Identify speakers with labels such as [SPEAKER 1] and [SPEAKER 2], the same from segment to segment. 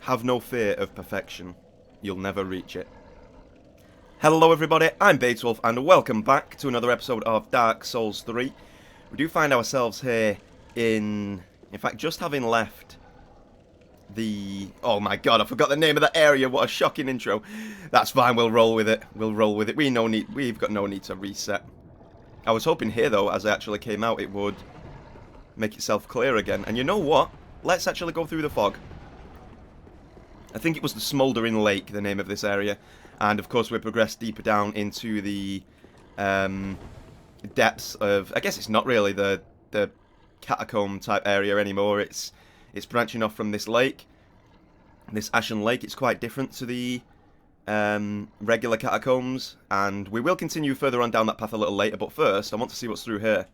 [SPEAKER 1] Have no fear of perfection. You'll never reach it. Hello everybody, I'm Beetwolf and welcome back to another episode of Dark Souls 3. We do find ourselves here in fact, just having left the... Oh my god, I forgot the name of that area, what a shocking intro. That's fine, we'll roll with it, we've got no need to reset. I was hoping here though, as I actually came out, it would make itself clear again. And you know what? Let's actually go through the fog. I think it was the Smouldering Lake, the name of this area. And of course we progressed deeper down into the depths of... I guess it's not really the catacomb type area anymore. It's branching off from this lake. This Ashen Lake. It's quite different to the regular catacombs. And we will continue further on down that path a little later. But first, I want to see what's through here.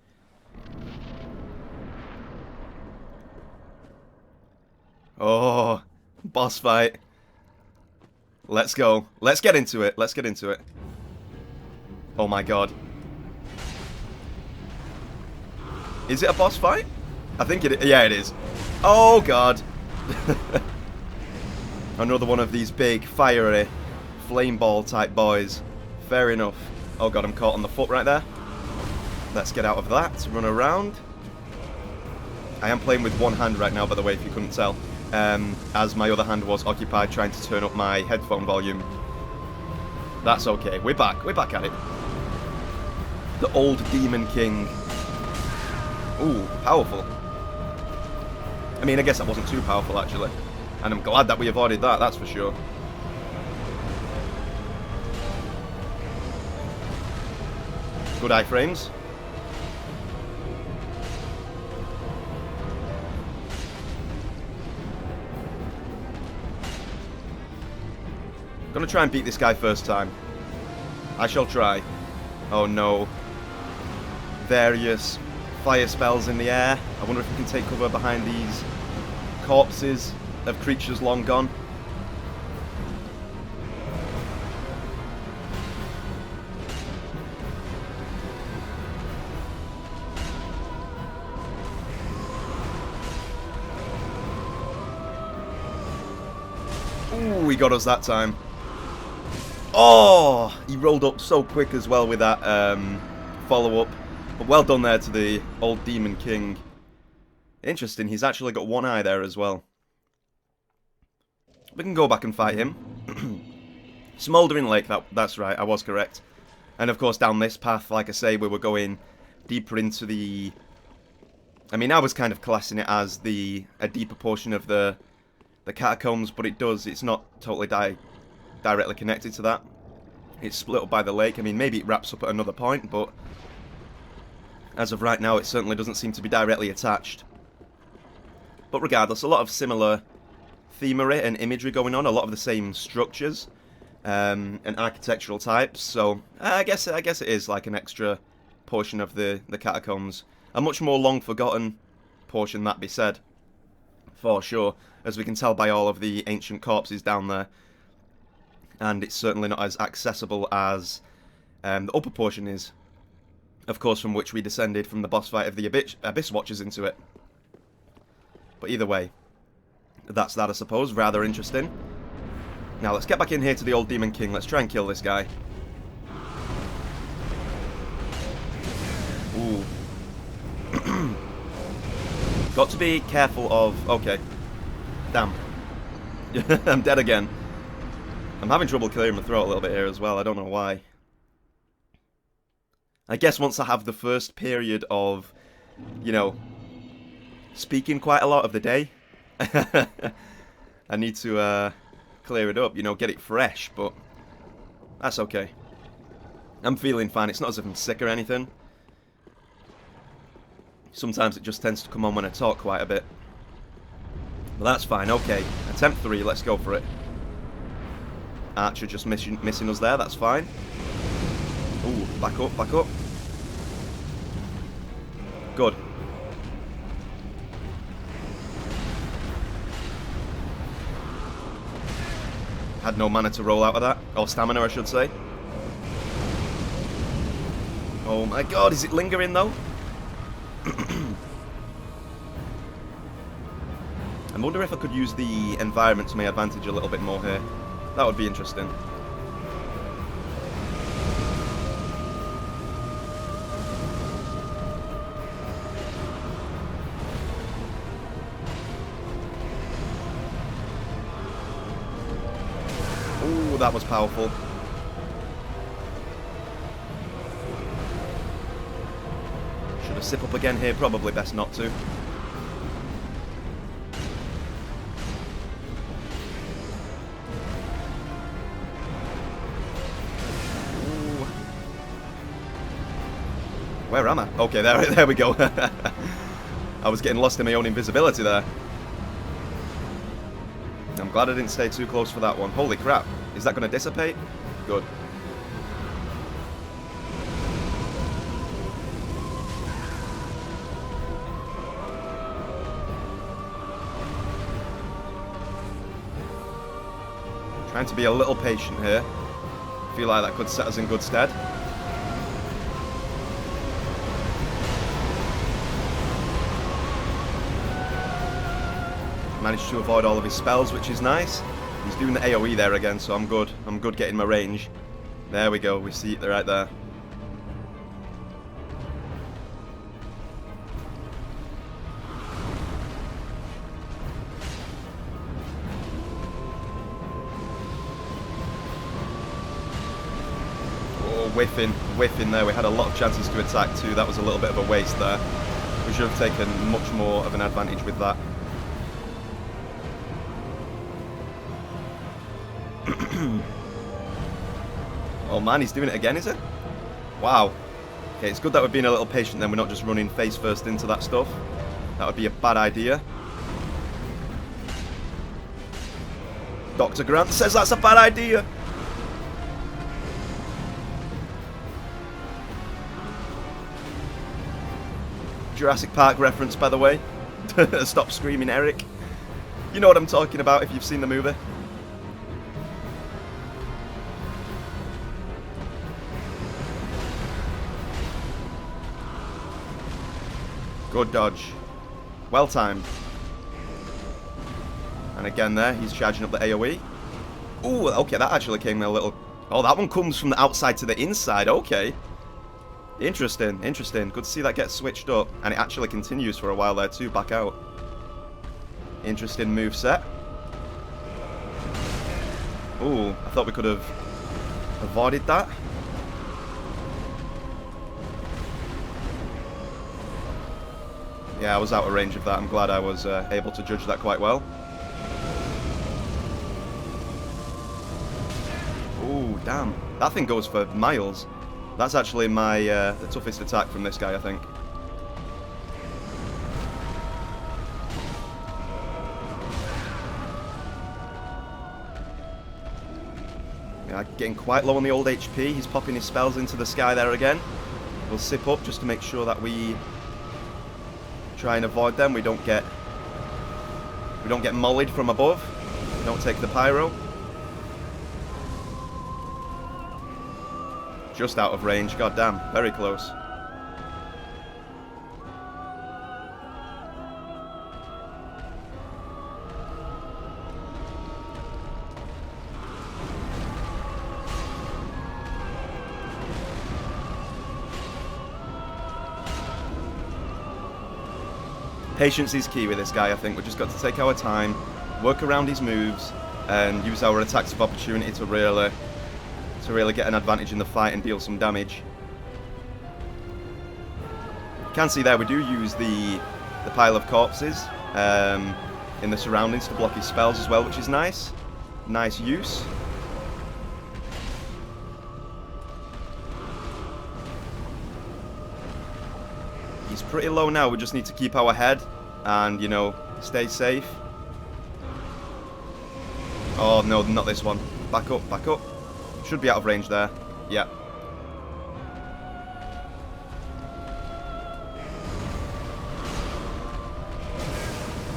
[SPEAKER 1] Oh, boss fight. Let's go. Let's get into it. Let's get into it. Oh my god. Is it a boss fight? I think it is. Yeah, it is. Oh god. Another one of these big, fiery, flame ball type boys. Fair enough. Oh god, I'm caught on the foot right there. Let's get out of that. Run around. I am playing with one hand right now, by the way, if you couldn't tell. As my other hand was occupied trying to turn up my headphone volume. That's okay. We're back at it. The old Demon King. Ooh, powerful. I mean, I guess that wasn't too powerful, actually. And I'm glad that we avoided that, that's for sure. Good iframes. Gonna try and beat this guy first time. I shall try. Oh no. Various fire spells in the air. I wonder if we can take cover behind these corpses of creatures long gone. Ooh, he got us that time. Oh, he rolled up so quick as well with that follow-up. But well done there to the old Demon King. Interesting, he's actually got one eye there as well. We can go back and fight him. Smouldering Lake, that's right, I was correct. And of course down this path, like I say, we were going deeper into the... I mean, I was kind of classing it as a deeper portion of the catacombs, but it's not totally directly connected to that. It's split up by the lake. I mean, maybe it wraps up at another point, but as of right now, it certainly doesn't seem to be directly attached. But regardless, a lot of similar themery and imagery going on, a lot of the same structures and architectural types. So I guess it is like an extra portion of the catacombs. A much more long forgotten portion, that be said, for sure, as we can tell by all of the ancient corpses down there. And it's certainly not as accessible as the upper portion is, of course, from which we descended from the boss fight of the Abyss Watchers into it. But either way, that's that, I suppose. Rather interesting. Now let's get back in here to the old Demon King. Let's try and kill this guy. Ooh. Got to be careful of... Okay. Damn. I'm dead again. I'm having trouble clearing my throat a little bit here as well. I don't know why. I guess once I have the first period of, you know, speaking quite a lot of the day, I need to clear it up, you know, get it fresh, but that's okay. I'm feeling fine. It's not as if I'm sick or anything. Sometimes it just tends to come on when I talk quite a bit. But that's fine. Okay, attempt 3, let's go for it. Archer just missing us there, that's fine. Ooh, back up, back up. Good. Had no mana to roll out of that. Or stamina, I should say. Oh my god, is it lingering though? I wonder if I could use the environment to my advantage a little bit more here. That would be interesting. Ooh, that was powerful. Should I sip up again here? Probably best not to. Ooh. Where am I? Okay, there we go. I was getting lost in my own invisibility there. I'm glad I didn't stay too close for that one. Holy crap. Is that going to dissipate? Good. Trying to be a little patient here. Feel like that could set us in good stead. Managed to avoid all of his spells, which is nice. He's doing the AoE there again, so I'm good. I'm good getting my range. There we go. We see it right there. Oh, whiffing there. We had a lot of chances to attack too. That was a little bit of a waste there. We should have taken much more of an advantage with that. Oh man, he's doing it again, is it? Wow. Okay, it's good that we're being a little patient then. We're not just running face first into that stuff. That would be a bad idea. Dr. Grant says that's a bad idea. Jurassic Park reference, by the way. Stop screaming, Eric. You know what I'm talking about if you've seen the movie. Good dodge. Well timed. And again there, he's charging up the AoE. Ooh, okay, that actually came a little... Oh, that one comes from the outside to the inside, okay. Interesting, interesting. Good to see that get switched up. And it actually continues for a while there too, back out. Interesting move set. Ooh, I thought we could have avoided that. Yeah, I was out of range of that. I'm glad I was able to judge that quite well. Ooh, damn. That thing goes for miles. That's actually my the toughest attack from this guy, I think. Yeah, getting quite low on the old HP. He's popping his spells into the sky there again. We'll sip up just to make sure that we try and avoid them. We don't get mollied from above. We don't take the pyro. Just out of range. God damn, very close. Patience is key with this guy, I think. We've just got to take our time, work around his moves, and use our attacks of opportunity to really get an advantage in the fight and deal some damage. You can see there we do use the pile of corpses in the surroundings to block his spells as well, which is nice. Nice use. He's pretty low now. We just need to keep our head and, you know, stay safe. Oh, no, not this one. Back up, back up. Should be out of range there. Yeah.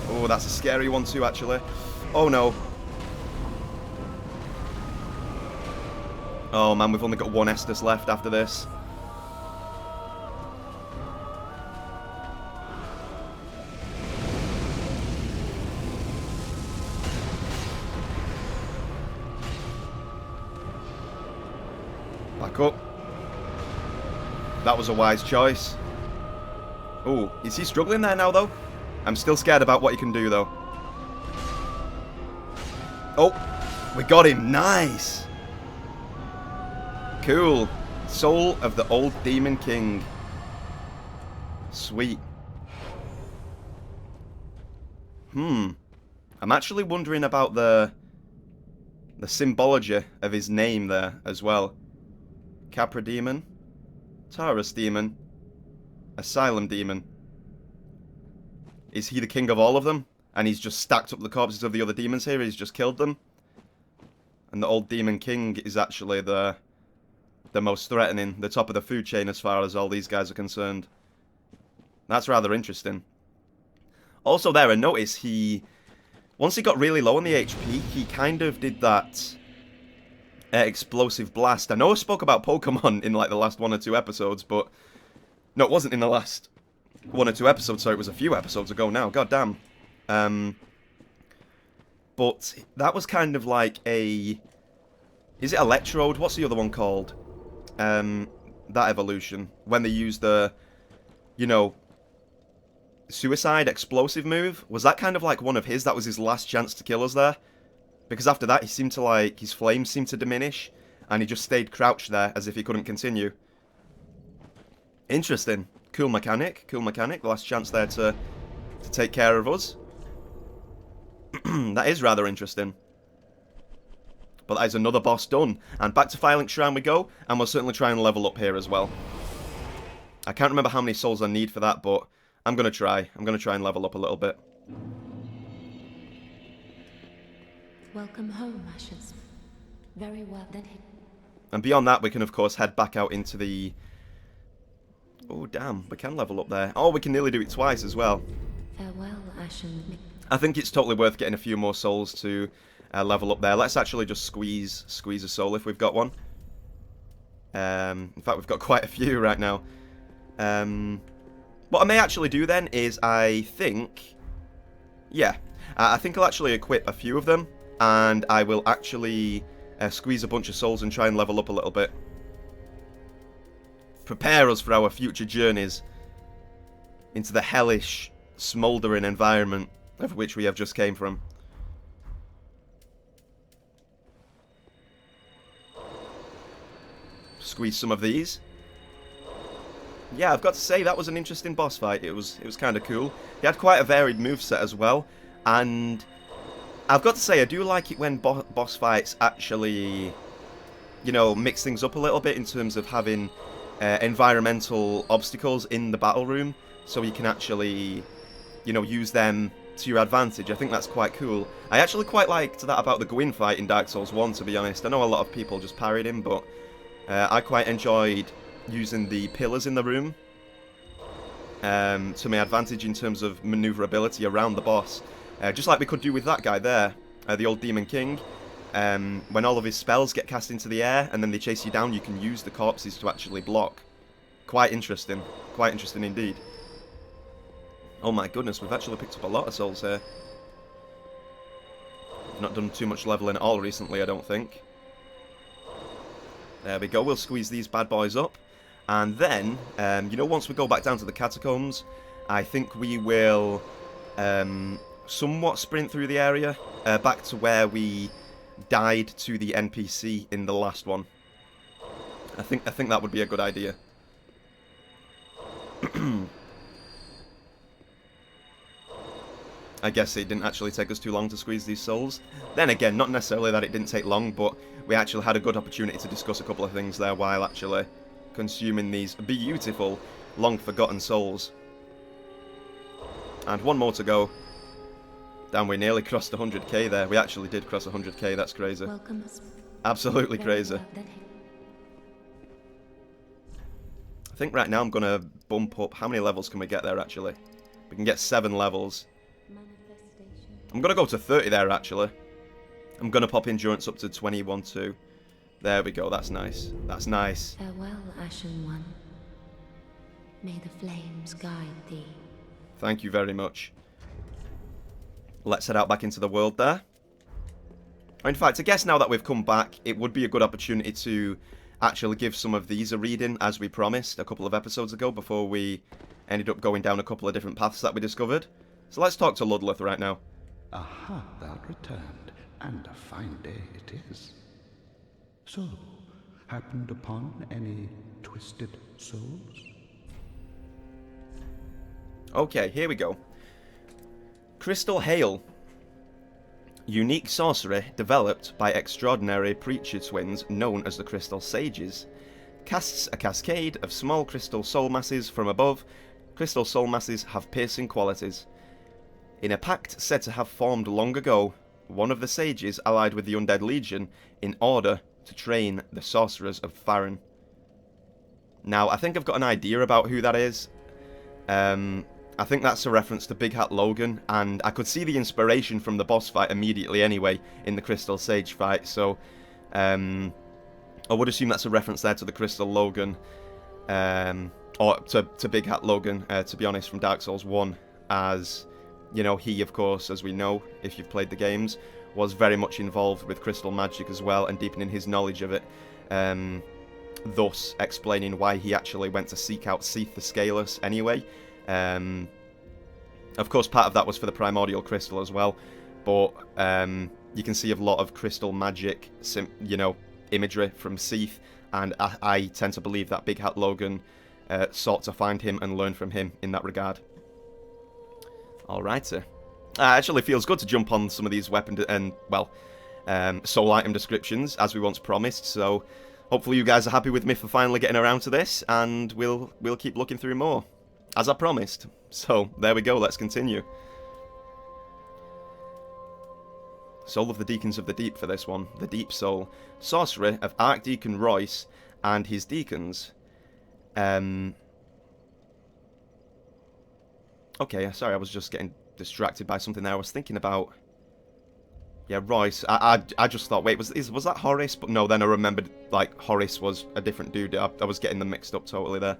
[SPEAKER 1] Oh, that's a scary one too, actually. Oh, no. Oh, man, we've only got one Estus left after this. Back up. That was a wise choice. Oh, is he struggling there now, though? I'm still scared about what he can do, though. Oh, we got him. Nice. Cool. Soul of the old Demon King. Sweet. I'm actually wondering about the symbology of his name there as well. Capra Demon. Taurus Demon. Asylum Demon. Is he the king of all of them? And he's just stacked up the corpses of the other demons here, he's just killed them? And the old Demon King is actually the most threatening, the top of the food chain as far as all these guys are concerned. That's rather interesting. Also there, I noticed once he got really low on the HP, he kind of did that explosive blast. I know I spoke about Pokemon in like the last 1 or 2 episodes, but no, it wasn't in the last 1 or 2 episodes, so it was a few episodes ago now, god damn. But that was kind of like is it Electrode? What's the other one called? That evolution. When they used the, suicide explosive move. Was that kind of like one of his? That was his last chance to kill us there? Because after that, he seemed to his flames seemed to diminish, and he just stayed crouched there as if he couldn't continue. Interesting. Cool mechanic. Cool mechanic. Last chance there to take care of us. That is rather interesting. But that is another boss done. And back to Firelink Shrine we go, and we'll certainly try and level up here as well. I can't remember how many souls I need for that, but I'm going to try. I'm going to try and level up a little bit.
[SPEAKER 2] Welcome home, Ashes. Very well then.
[SPEAKER 1] And beyond that, we can, of course, head back out into the... Oh, damn. We can level up there. Oh, we can nearly do it twice as well.
[SPEAKER 2] Farewell, Ashen.
[SPEAKER 1] I think it's totally worth getting a few more souls to level up there. Let's actually just squeeze a soul if we've got one. In fact, we've got quite a few right now. What I may actually do then is I think I'll actually equip a few of them, and I will actually squeeze a bunch of souls and try and level up a little bit. Prepare us for our future journeys into the hellish, smouldering environment of which we have just came from. Squeeze some of these. Yeah, I've got to say, that was an interesting boss fight. It was kind of cool. He had quite a varied moveset as well, and I've got to say, I do like it when boss fights actually, mix things up a little bit in terms of having environmental obstacles in the battle room, so you can actually, use them to your advantage. I think that's quite cool. I actually quite liked that about the Gwyn fight in Dark Souls 1, to be honest. I know a lot of people just parried him, but I quite enjoyed using the pillars in the room to my advantage in terms of maneuverability around the boss. Just like we could do with that guy there, the old Demon King. When all of his spells get cast into the air and then they chase you down, you can use the corpses to actually block. Quite interesting. Quite interesting indeed. Oh my goodness, we've actually picked up a lot of souls here. We've not done too much leveling at all recently, I don't think. There we go, we'll squeeze these bad boys up. And then, once we go back down to the catacombs, I think we will somewhat sprint through the area, back to where we died to the NPC in the last one. I think that would be a good idea. I guess it didn't actually take us too long to squeeze these souls. Then again, not necessarily that it didn't take long, but we actually had a good opportunity to discuss a couple of things there while actually consuming these beautiful, long-forgotten souls. And one more to go. Damn, we nearly crossed 100k there. We actually did cross 100k, that's crazy.
[SPEAKER 2] Welcome.
[SPEAKER 1] Absolutely crazy.
[SPEAKER 2] Well then.
[SPEAKER 1] I think right now I'm going to bump up... How many levels can we get there, actually? We can get 7 levels. I'm going to go to 30 there, actually. I'm going to pop endurance up to 21 too. There we go, that's nice. That's nice.
[SPEAKER 2] Farewell, Ashen One. May the flames guide thee.
[SPEAKER 1] Thank you very much. Let's head out back into the world there. In fact, I guess now that we've come back, it would be a good opportunity to actually give some of these a reading, as we promised a couple of episodes ago, before we ended up going down a couple of different paths that we discovered. So let's talk to Ludleth right now.
[SPEAKER 3] Aha, thou returned, and a fine day it is. So, happened upon any twisted souls?
[SPEAKER 1] Okay, here we go. Crystal Hail. Unique sorcery developed by extraordinary preacher twins known as the Crystal Sages. Casts a cascade of small crystal soul masses from above. Crystal soul masses have piercing qualities. In a pact said to have formed long ago, one of the sages allied with the Undead Legion in order to train the sorcerers of Farron. Now, I think I've got an idea about who that is. I think that's a reference to Big Hat Logan, and I could see the inspiration from the boss fight immediately anyway, in the Crystal Sage fight, so I would assume that's a reference there to the Crystal Logan, or to Big Hat Logan, to be honest, from Dark Souls 1, as, you know, he, of course, as we know, if you've played the games, was very much involved with crystal magic as well, and deepening his knowledge of it, thus explaining why he actually went to seek out Seath the Scaleless anyway. Of course, part of that was for the Primordial Crystal as well, but you can see a lot of crystal magic, you know, imagery from Seath, and I tend to believe that Big Hat Logan sought to find him and learn from him in that regard. Alrighty. Actually feels good to jump on some of these weapon and, well, soul item descriptions, as we once promised, so hopefully you guys are happy with me for finally getting around to this, and we'll keep looking through more, as I promised. So, there we go, let's continue. Soul of the Deacons of the Deep for this one. The Deep Soul. Sorcery of Archdeacon Royce and his Deacons. Okay, sorry, I was just getting distracted by something there. I was thinking about... Yeah, Royce. I just thought, wait, was that Horace? But no, then I remembered, like, Horace was a different dude. I was getting them mixed up totally there.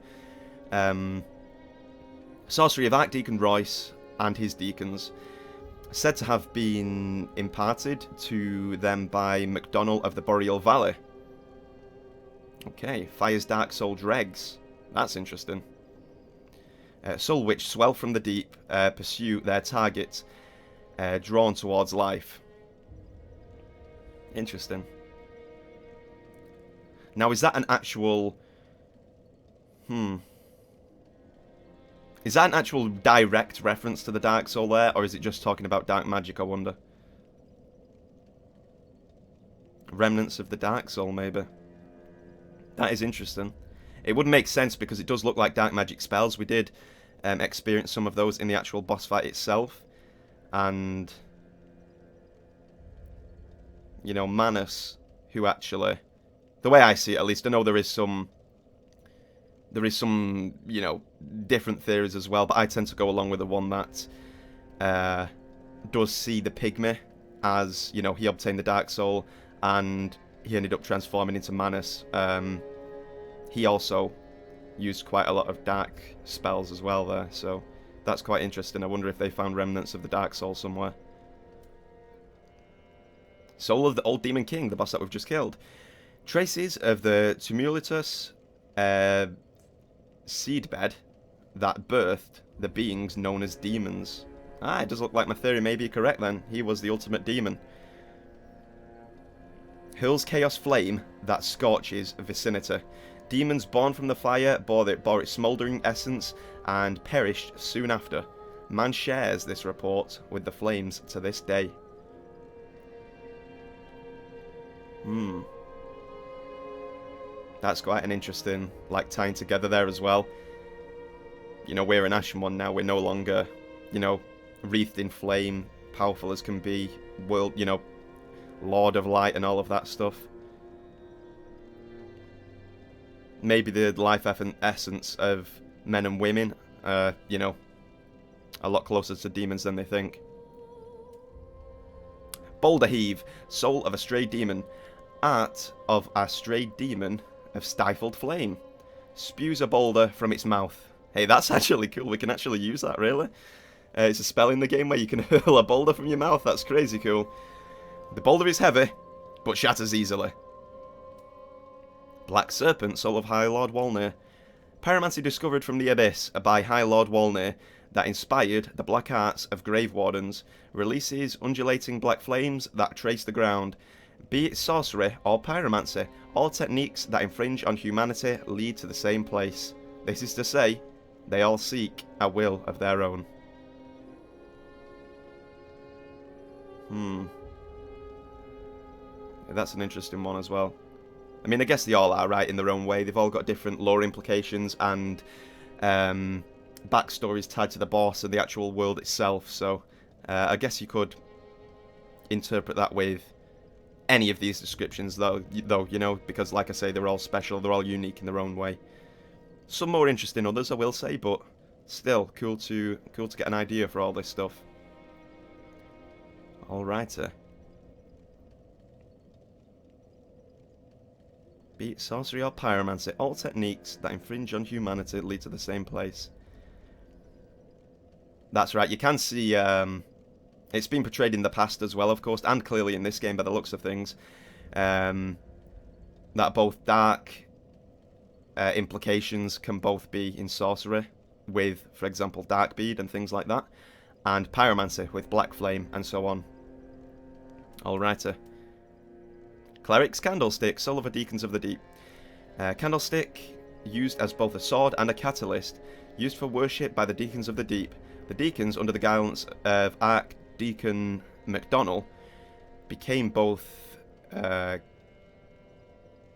[SPEAKER 1] Sorcery of Archdeacon Royce and his Deacons. Said to have been imparted to them by MacDonald of the Boreal Valley. Okay, Fire's Dark Soul Dregs. That's interesting. Soul which swell from the deep, pursue their target, drawn towards life. Interesting. Now, is that an actual... Is that an actual direct reference to the Dark Soul there, or is it just talking about dark magic, I wonder? Remnants of the Dark Soul, maybe. That is interesting. It would make sense because it does look like dark magic spells. We did experience some of those in the actual boss fight itself. And, you know, Manus, who actually, the way I see it at least, I know there is some, you know, different theories as well, but I tend to go along with the one that does see the Pygmy as, you know, he obtained the Dark Soul and he ended up transforming into Manus. He also used quite a lot of dark spells as well there, so that's quite interesting. I wonder if they found remnants of the Dark Soul somewhere. Soul of the Old Demon King, the boss that we've just killed. Traces of the tumultuous seedbed that birthed the beings known as demons. Ah, it does look like my theory may be correct then. He was the ultimate demon. Hurls chaos flame that scorches vicinity. Demons born from the fire bore its smouldering essence and perished soon after. Man shares this report with the flames to this day. That's quite an interesting, like, tying together there as well. You know, we're an Ashen One now. We're no longer, you know, wreathed in flame, powerful as can be, world, you know, Lord of Light and all of that stuff. Maybe the life essence of men and women, you know, a lot closer to demons than they think. Boulder Heave, soul of a strayed demon. Art of a strayed demon of stifled flame. Spews a boulder from its mouth. Hey, that's actually cool. We can actually use that, really. It's a spell in the game where you can hurl a boulder from your mouth. That's crazy cool. The boulder is heavy, but shatters easily. Black Serpent, soul of High Lord Walnir. Pyromancy discovered from the Abyss by High Lord Walnir that inspired the black arts of Grave Wardens, releases undulating black flames that trace the ground. Be it sorcery or pyromancy, all techniques that infringe on humanity lead to the same place. This is to say, they all seek a will of their own. That's an interesting one as well. I mean, I guess they all are right in their own way. They've all got different lore implications and backstories tied to the boss and the actual world itself. So I guess you could interpret that with any of these descriptions, though, you know, because like I say, they're all special, they're all unique in their own way. Some more interesting others, I will say, but still cool to get an idea for all this stuff. Alrighty. Be it sorcery or pyromancy, all techniques that infringe on humanity lead to the same place. That's right, you can see it's been portrayed in the past as well, of course, and clearly in this game by the looks of things, that both dark implications can both be in sorcery, with, for example, dark bead and things like that, and pyromancy with black flame and so on. Alrighty. Cleric's Candlestick, soul of a Deacons of the Deep. Candlestick, used as both a sword and a catalyst, used for worship by the Deacons of the Deep. The Deacons, under the guidance of Archdeacon MacDonald, became both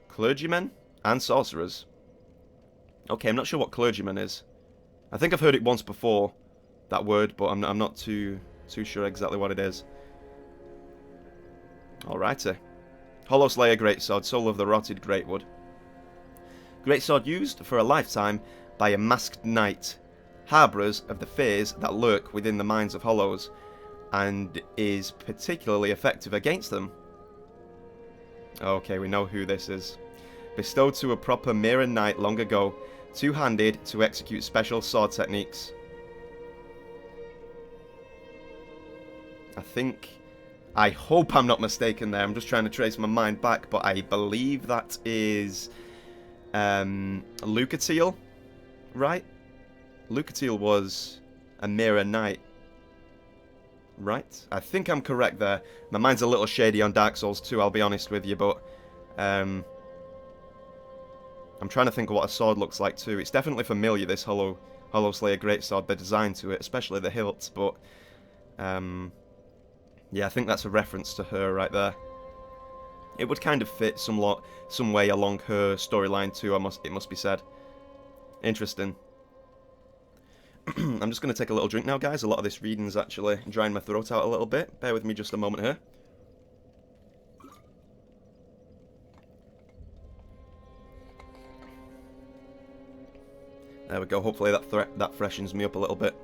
[SPEAKER 1] clergymen and sorcerers. Okay, I'm not sure what clergyman is. I think I've heard it once before, that word, but I'm not too sure exactly what it is. Alrighty. Hollow Slayer Greatsword, soul of the rotted Greatwood. Greatsword used for a lifetime by a masked knight, harbourers of the fears that lurk within the minds of Hollows, and is particularly effective against them. Okay, we know who this is. Bestowed to a proper mirror knight long ago, two-handed to execute special sword techniques. I hope I'm not mistaken there. I'm just trying to trace my mind back, but I believe that is Irithyll, right? Irithyll was a mirror knight, right? I think I'm correct there. My mind's a little shady on Dark Souls 2, I'll be honest with you, but I'm trying to think of what a sword looks like too. It's definitely familiar, this Hollow Slayer Greatsword, the design to it, especially the hilts, but yeah, I think that's a reference to her right there. It would kind of fit some way along her storyline too, it must be said. Interesting. I'm just going to take a little drink now, guys. A lot of this reading's actually drying my throat out a little bit. Bear with me just a moment here. There we go. Hopefully that freshens me up a little bit.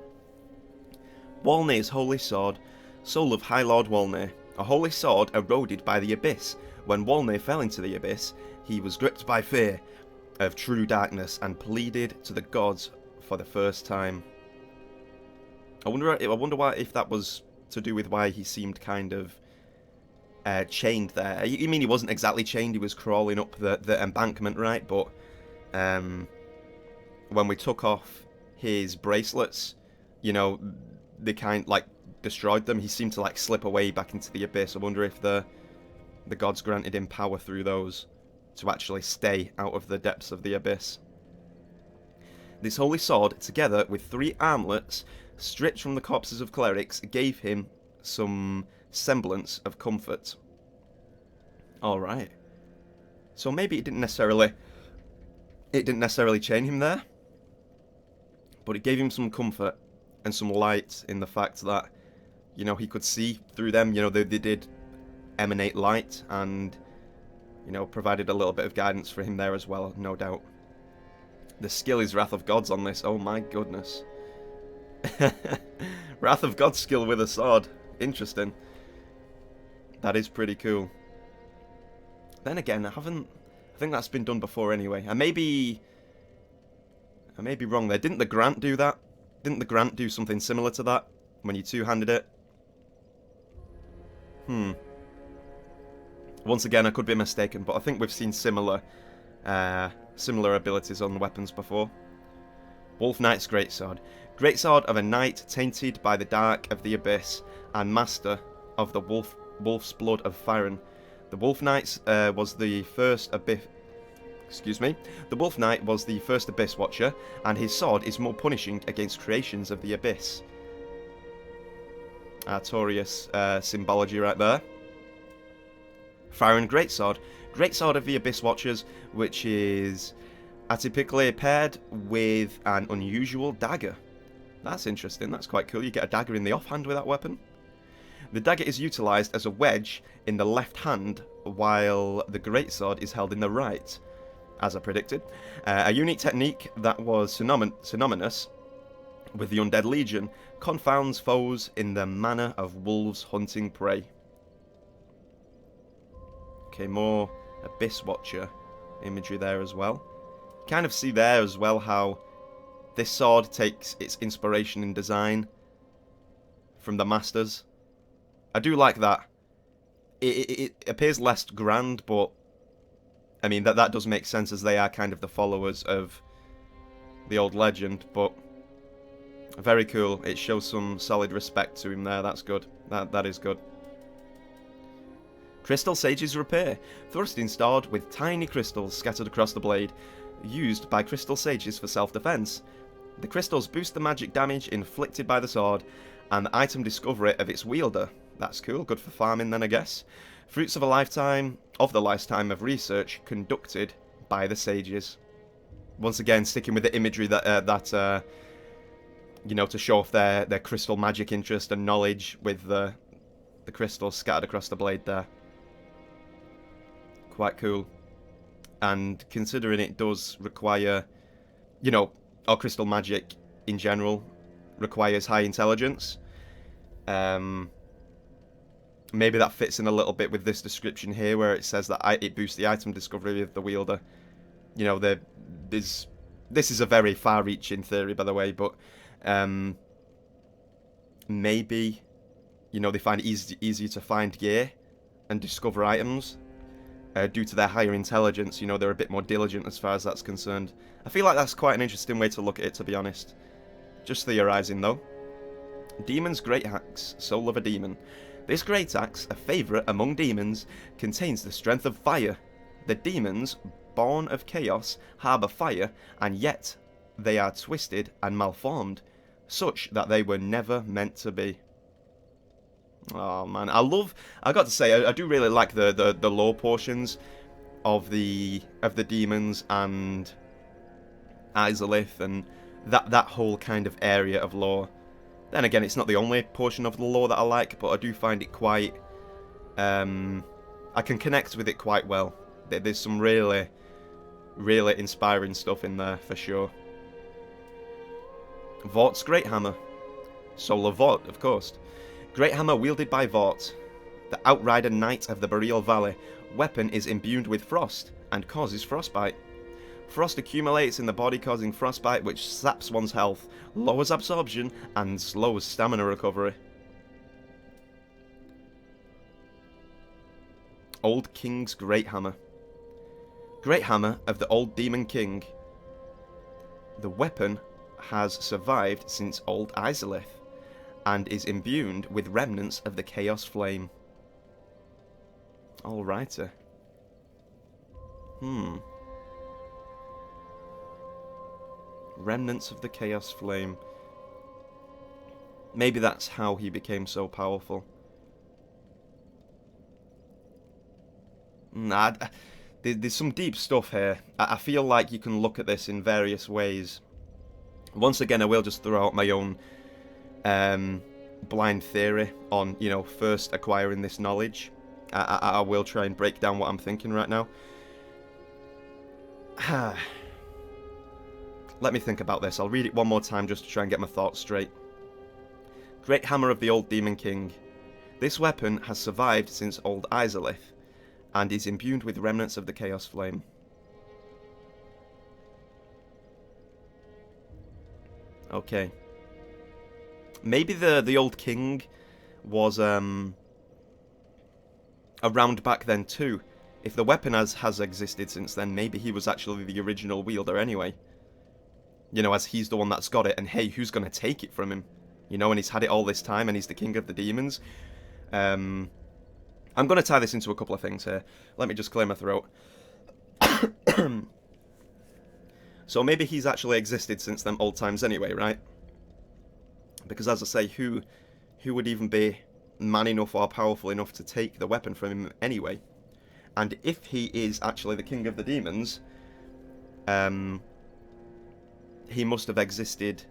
[SPEAKER 1] Walnir's Holy Sword, soul of High Lord Walnir. A holy sword eroded by the Abyss. When Walnir fell into the Abyss, he was gripped by fear of true darkness and pleaded to the gods for the first time. I wonder why, if that was to do with why he seemed kind of chained there. You mean he wasn't exactly chained, he was crawling up the embankment, right? But when we took off his bracelets, you know, they kind like destroyed them. He seemed to like slip away back into the Abyss. I wonder if the gods granted him power through those to actually stay out of the depths of the Abyss. This holy sword, together with 3 armlets stripped from the corpses of clerics, gave him some semblance of comfort. Alright. So maybe it didn't necessarily chain him there, but it gave him some comfort and some light in the fact that, you know, he could see through them. You know, they did emanate light and, you know, provided a little bit of guidance for him there as well, no doubt. The skill is Wrath of Gods on this. Oh my goodness. Wrath of God's skill with a sword. Interesting. That is pretty cool. Then again, I think that's been done before anyway. I may be wrong there. Didn't the Grant do that? Didn't the Grant do something similar to that when you two-handed it? Once again, I could be mistaken, but I think we've seen similar similar abilities on the weapons before. Wolf Knight's Greatsword. Greatsword of a knight tainted by the dark of the abyss and master of the wolf's blood of Farron. The Wolf Knight was the first abyss. Excuse me. The Wolf Knight was the first Abyss Watcher, and his sword is more punishing against creations of the Abyss. Artorias symbology right there. Farron Greatsword. Greatsword of the Abyss Watchers, which is atypically paired with an unusual dagger. That's interesting, that's quite cool. You get a dagger in the offhand with that weapon. The dagger is utilised as a wedge in the left hand, while the Greatsword is held in the right, as I predicted. A unique technique that was synonymous with the Undead Legion, confounds foes in the manner of wolves hunting prey. Okay, more Abyss Watcher imagery there as well. Kind of see there as well how this sword takes its inspiration in design from the Masters. I do like that. It appears less grand, but I mean that does make sense as they are kind of the followers of the old legend, but very cool. It shows some solid respect to him there. That's good. That is good. Crystal Sage's Repair. Thrusting sword with tiny crystals scattered across the blade, used by Crystal Sages for self-defense. The crystals boost the magic damage inflicted by the sword and the item discovery of its wielder. That's cool. Good for farming then, I guess. Fruits of the lifetime of research conducted by the sages. Once again, sticking with the imagery that you know, to show off their crystal magic interest and knowledge with the crystals scattered across the blade there. Quite cool. And considering it does require, you know, or crystal magic in general requires high intelligence, maybe that fits in a little bit with this description here where it says that it boosts the item discovery of the wielder. You know, this is a very far-reaching theory, by the way, but maybe, you know, they find it easier to find gear and discover items due to their higher intelligence. You know, they're a bit more diligent as far as that's concerned. I feel like that's quite an interesting way to look at it, to be honest. Just theorising, though. Demon's Great Axe, Soul of a Demon. This great axe, a favourite among demons, contains the strength of fire. The demons, born of chaos, harbour fire, and yet they are twisted and malformed, such that they were never meant to be. Oh man, I got to say, I do really like the lore portions of the demons and Irithyll and that whole kind of area of lore. Then again, it's not the only portion of the lore that I like, but I do find it quite I can connect with it quite well. There's some really inspiring stuff in there for sure. Vort's Great Hammer. Soul of Vort, of course. Great Hammer wielded by Vort, the Outrider Knight of the Boreal Valley. Weapon is imbued with frost and causes frostbite. Frost accumulates in the body, causing frostbite, which saps one's health, lowers absorption, and slows stamina recovery. Old King's Great Hammer. Great Hammer of the Old Demon King. The weapon has survived since Old Irithyll, and is imbued with remnants of the Chaos Flame. Alrighty. Remnants of the Chaos Flame. Maybe that's how he became so powerful. There's some deep stuff here. I feel like you can look at this in various ways. Once again, I will just throw out my own blind theory on, you know, first acquiring this knowledge. I will try and break down what I'm thinking right now. Let me think about this. I'll read it one more time just to try and get my thoughts straight. Great Hammer of the Old Demon King. This weapon has survived since Old Irithyll, and is imbued with remnants of the Chaos Flame. Okay. Maybe the Old King was around back then too. if the weapon has existed since then, maybe he was actually the original wielder anyway. You know, as he's the one that's got it, and hey, who's going to take it from him? You know, and he's had it all this time, and he's the king of the demons. I'm going to tie this into a couple of things here. Let me just clear my throat. So maybe he's actually existed since them old times anyway, right? Because as I say, who would even be man enough or powerful enough to take the weapon from him anyway? And if he is actually the king of the demons, he must have existed,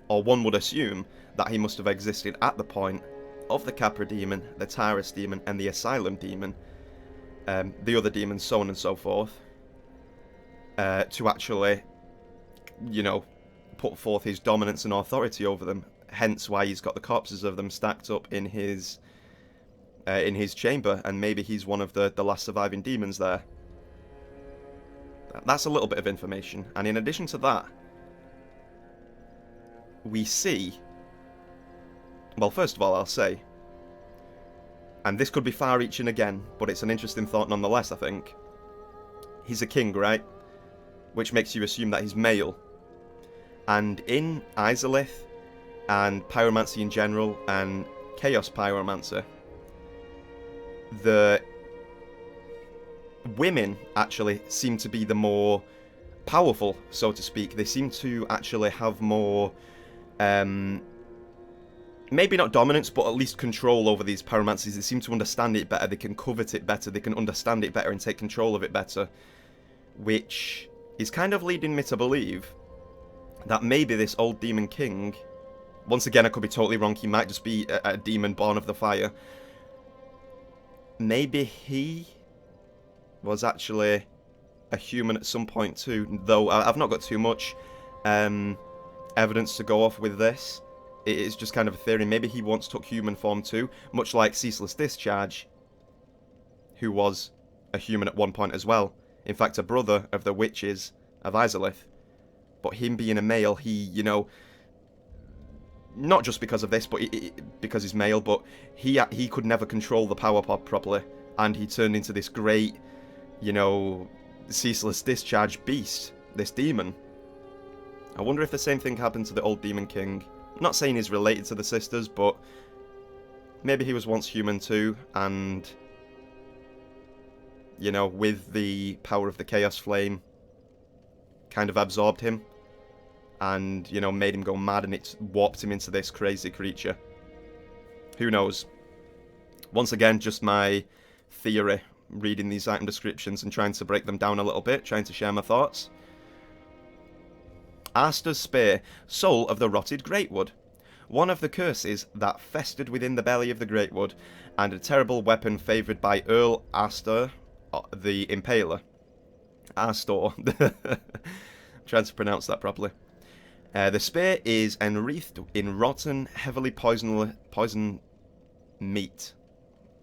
[SPEAKER 1] or one would assume that he must have existed at the point of the Capra demon, the Tyrus demon, and the Asylum demon, the other demons, so on and so forth, to actually, you know, put forth his dominance and authority over them. Hence why he's got the corpses of them stacked up in his chamber, and maybe he's one of the last surviving demons there. That's a little bit of information. And in addition to that, we see, well, first of all, I'll say, and this could be far-reaching again, but it's an interesting thought nonetheless, I think. He's a king, right? Which makes you assume that he's male. And in Irithyll, and pyromancy in general, and chaos pyromancer, the women actually seem to be the more powerful, so to speak. They seem to actually have more, maybe not dominance, but at least control over these pyromancies. They seem to understand it better, they can covet it better, they can understand it better and take control of it better. Which is kind of leading me to believe that maybe this old demon king, once again I could be totally wrong, he might just be a demon born of the fire. Maybe he was actually a human at some point too, though I've not got too much evidence to go off with this. It is just kind of a theory. Maybe he once took human form too, much like Ceaseless Discharge, who was a human at one point as well. In fact, a brother of the witches of Irithyll. But him being a male, he, you know, not just because of this, but because he's male, but he could never control the power pod properly, and he turned into this great, you know, Ceaseless Discharge beast, this demon. I wonder if the same thing happened to the old demon king. I'm not saying he's related to the sisters, but maybe he was once human too, and, you know, with the power of the Chaos Flame, kind of absorbed him, and, you know, made him go mad, and it warped him into this crazy creature. Who knows? Once again, just my theory, reading these item descriptions and trying to break them down a little bit, trying to share my thoughts. Aster's Spear, soul of the rotted Greatwood. One of the curses that festered within the belly of the Greatwood, and a terrible weapon favoured by Earl Aster, the Impaler. Astor. Trying to pronounce that properly. The spear is enwreathed in rotten, heavily poisoned meat.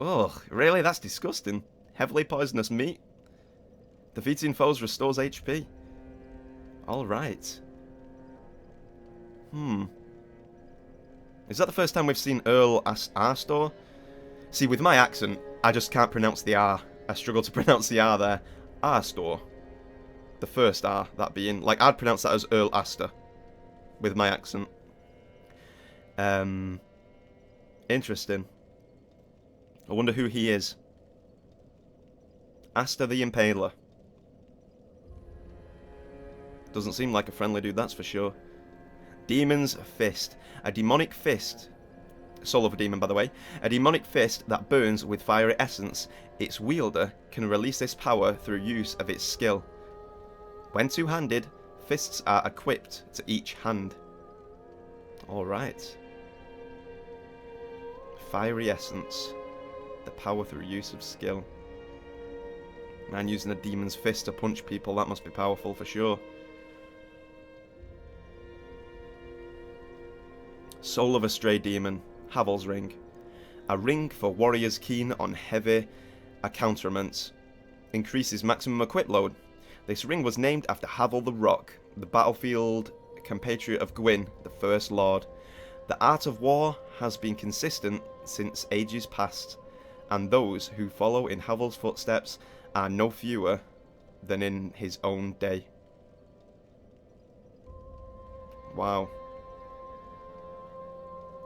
[SPEAKER 1] Ugh, really? That's disgusting. Heavily poisonous meat? Defeating foes restores HP. Alright. Is that the first time we've seen Earl Astor? See, with my accent, I just can't pronounce the R. I struggle to pronounce the R there. Astor. The first R, that being... Like, I'd pronounce that as Earl Aster. With my accent. Interesting. I wonder who he is. Aster the Impaler. Doesn't seem like a friendly dude, that's for sure. Demon's Fist. A demonic fist. Soul of a demon, by the way. A demonic fist that burns with fiery essence. Its wielder can release this power through use of its skill. When two-handed, fists are equipped to each hand. Alright. Fiery essence. The power through use of skill. Man using a demon's fist to punch people, that must be powerful for sure. Soul of a stray demon. Havel's Ring. A ring for warriors keen on heavy accoutrements. Increases maximum equip load. This ring was named after Havel the Rock, the battlefield compatriot of Gwyn, the First Lord. The art of war has been consistent since ages past, and those who follow in Havel's footsteps are no fewer than in his own day. Wow.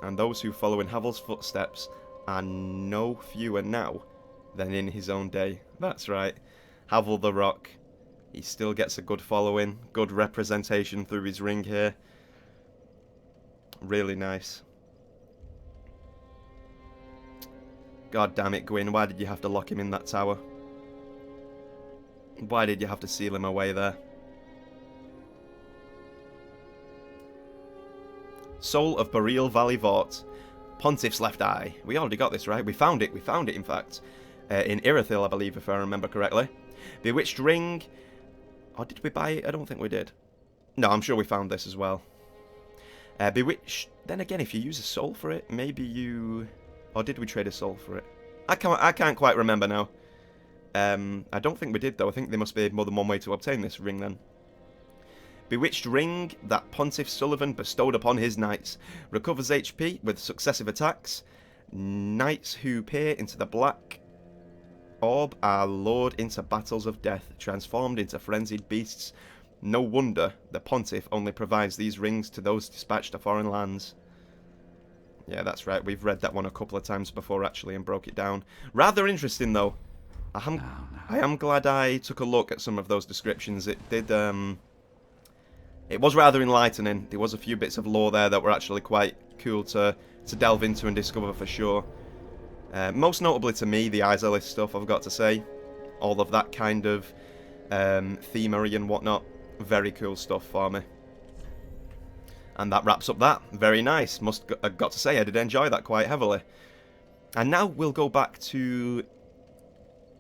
[SPEAKER 1] And those who follow in Havel's footsteps are no fewer now than in his own day. That's right. Havel the Rock. He still gets a good following, good representation through his ring here. Really nice. God damn it, Gwyn, why did you have to lock him in that tower? Why did you have to seal him away there? Soul of Boreal Valley Vault. Pontiff's Left Eye. We already got this, right? We found it in fact. In Irithyll, I believe, if I remember correctly. Bewitched Ring. Or did we buy it? I don't think we did. No, I'm sure we found this as well. Bewitched. Then again, if you use a soul for it, maybe you... Or did we trade a soul for it? I can't quite remember now. I don't think we did, though. I think there must be more than one way to obtain this ring, then. Bewitched Ring that Pontiff Sullivan bestowed upon his knights. Recovers HP with successive attacks. Knights who peer into the black orb are lured into battles of death, transformed into frenzied beasts. No wonder the Pontiff only provides these rings to those dispatched to foreign lands. Yeah, that's right. We've read that one a couple of times before, actually, and broke it down. Rather interesting, though. I am glad I took a look at some of those descriptions. It did, it was rather enlightening. There was a few bits of lore there that were actually quite cool to delve into and discover for sure. Most notably to me, the Irithyll stuff, I've got to say. All of that kind of themery and whatnot. Very cool stuff for me. And that wraps up that. Very nice. I've got to say, I did enjoy that quite heavily. And now we'll go back to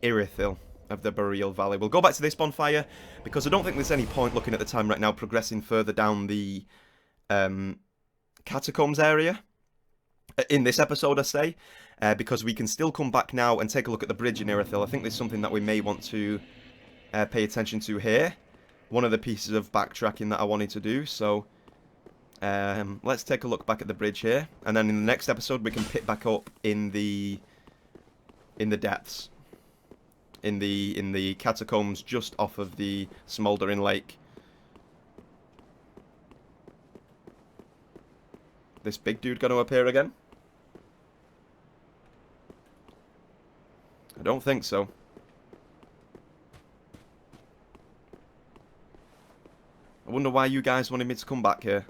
[SPEAKER 1] Irithyll of the Boreal Valley. We'll go back to this bonfire, because I don't think there's any point, looking at the time right now, progressing further down the catacombs area. In this episode, I say. Because we can still come back now and take a look at the bridge in Irithyll. I think there's something that we may want to pay attention to here. One of the pieces of backtracking that I wanted to do, so... let's take a look back at the bridge here, and then in the next episode we can pick back up in the depths, in the catacombs just off of the smouldering lake. This big dude gonna appear again? I don't think so. I wonder why you guys wanted me to come back here.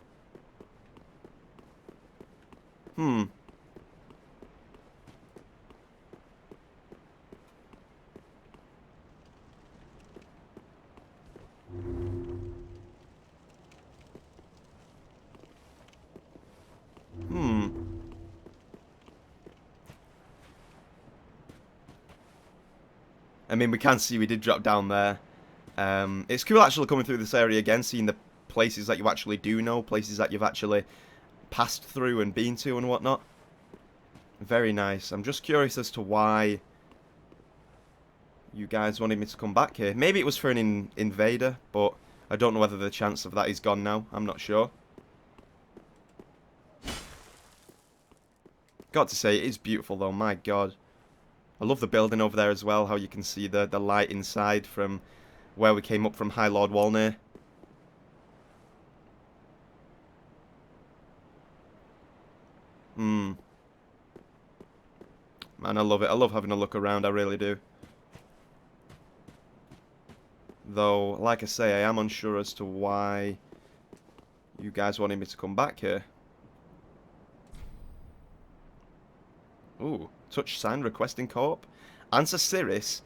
[SPEAKER 1] Hmm. I mean, we can see we did drop down there. It's cool actually coming through this area again, seeing the places that you actually do know, places that you've actually passed through and been to and whatnot. Very nice. I'm just curious as to why you guys wanted me to come back here. Maybe it was for an invader, but I don't know whether the chance of that is gone now. I'm not sure. Got to say, it is beautiful though, my god. I love the building over there as well, how you can see the light inside from where we came up from High Lord Walnir. Man, I love it. I love having a look around, I really do. Though, like I say, I am unsure as to why you guys wanted me to come back here. Ooh, touch sign requesting co-op. Answer Siris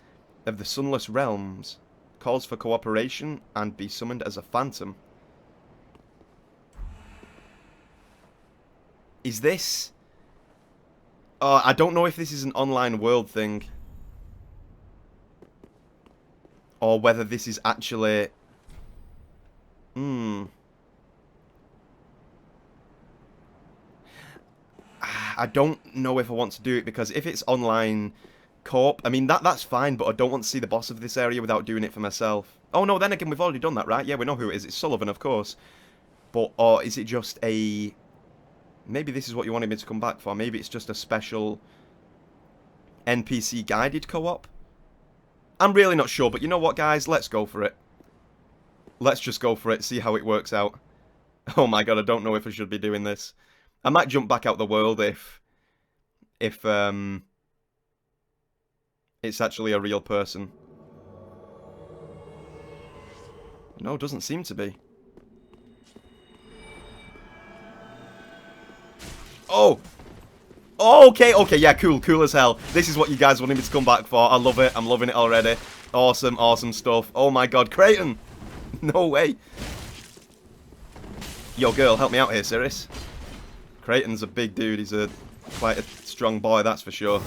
[SPEAKER 1] of the Sunless Realms. Calls for cooperation and be summoned as a phantom. Is this... I don't know if this is an online world thing. Or whether this is actually... I don't know if I want to do it, because if it's online co-op, I mean, that's fine, but I don't want to see the boss of this area without doing it for myself. Oh, no, then again, we've already done that, right? Yeah, we know who it is. It's Sullivan, of course. But, or is it just a... Maybe this is what you wanted me to come back for. Maybe it's just a special NPC guided co-op? I'm really not sure, but you know what, guys? Let's go for it. Let's just go for it, see how it works out. Oh my god, I don't know if I should be doing this. I might jump back out the world if it's actually a real person. No, doesn't seem to be. Oh! Oh, okay, okay, yeah, cool as hell. This is what you guys wanted me to come back for. I love it. I'm loving it already. Awesome stuff. Oh my god, Creighton! No way. Yo, girl, help me out here, Sirius. Creighton's a big dude. He's quite a strong boy, that's for sure.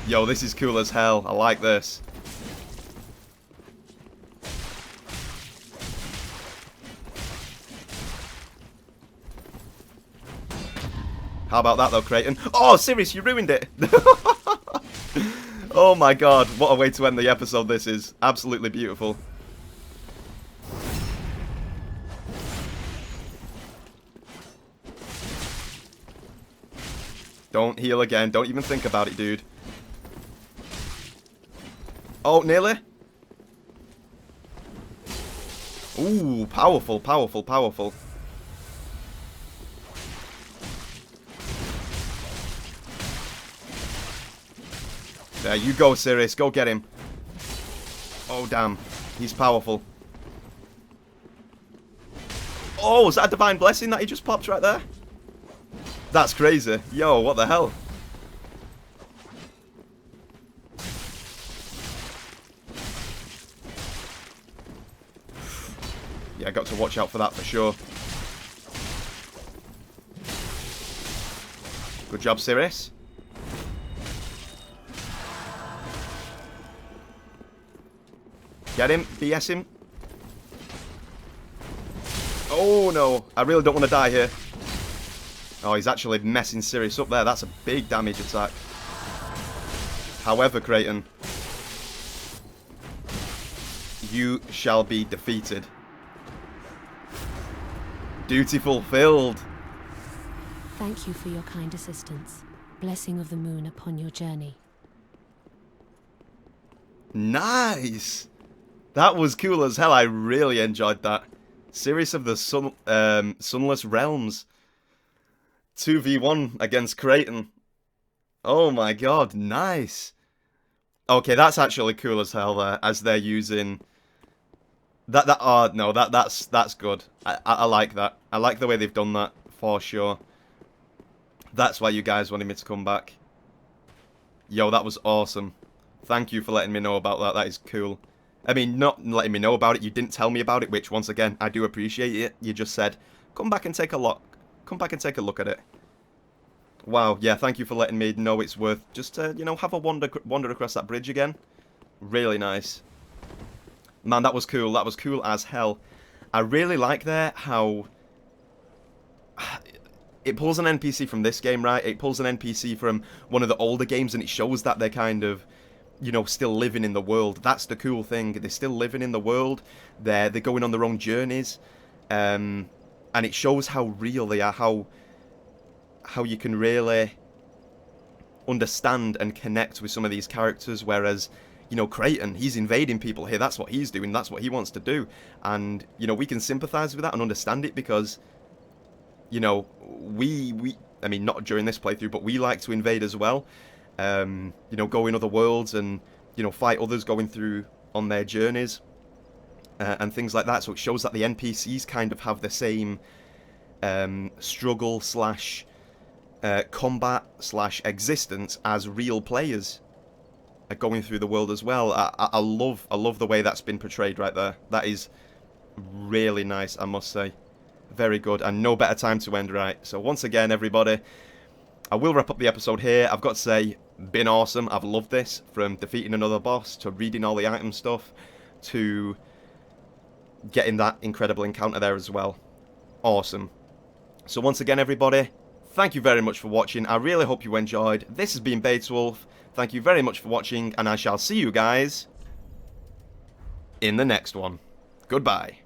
[SPEAKER 1] Yo, this is cool as hell. I like this. How about that, though, Creighton? Oh, Sirius, you ruined it! Oh my god, what a way to end the episode this is. Absolutely beautiful. Don't heal again. Don't even think about it, dude. Oh, nearly. Ooh, powerful. There you go, Sirius. Go get him. Oh, damn. He's powerful. Oh, is that a divine blessing that he just popped right there? That's crazy. Yo, what the hell? Yeah, I got to watch out for that for sure. Good job, Sirius. Get him. BS him. Oh, no. I really don't want to die here. Oh, he's actually messing Sirius up there. That's a big damage attack. However, Creighton, you shall be defeated. Duty fulfilled.
[SPEAKER 2] Thank you for your kind assistance. Blessing of the moon upon your journey.
[SPEAKER 1] Nice. That was cool as hell. I really enjoyed that. Sirius of the Sunless Realms. 2v1 against Creighton. Oh my god, nice. Okay, that's actually cool as hell there, as they're using that's good. I like that. I like the way they've done that for sure. That's why you guys wanted me to come back. Yo, that was awesome. Thank you for letting me know about that. That is cool. I mean, not letting me know about it, you didn't tell me about it, which once again, I do appreciate it. You just said, come back and take a look. Come back and take a look at it. Wow, yeah, thank you for letting me know it's worth just to, you know, have a wander across that bridge again. Really nice. Man, that was cool. That was cool as hell. I really like there how it pulls an NPC from this game, right? It pulls an NPC from one of the older games, and it shows that they're kind of, you know, still living in the world. That's the cool thing. They're still living in the world. They're going on their own journeys. And it shows how real they are, how you can really understand and connect with some of these characters, whereas, you know, Creighton, he's invading people here. That's what he's doing. That's what he wants to do. And, you know, we can sympathize with that and understand it because, you know, I mean, not during this playthrough, but we like to invade as well. You know, go in other worlds and, you know, fight others going through on their journeys and things like that. So it shows that the NPCs kind of have the same struggle slash combat slash existence as real players going through the world as well. I love the way that's been portrayed right there. That is really nice, I must say. Very good, and no better time to end right. So once again, everybody, I will wrap up the episode here. I've got to say, been awesome. I've loved this, from defeating another boss, to reading all the item stuff, to getting that incredible encounter there as well. Awesome. So once again, everybody, thank you very much for watching. I really hope you enjoyed. This has been Bateswolf. Thank you very much for watching, and I shall see you guys in the next one. Goodbye.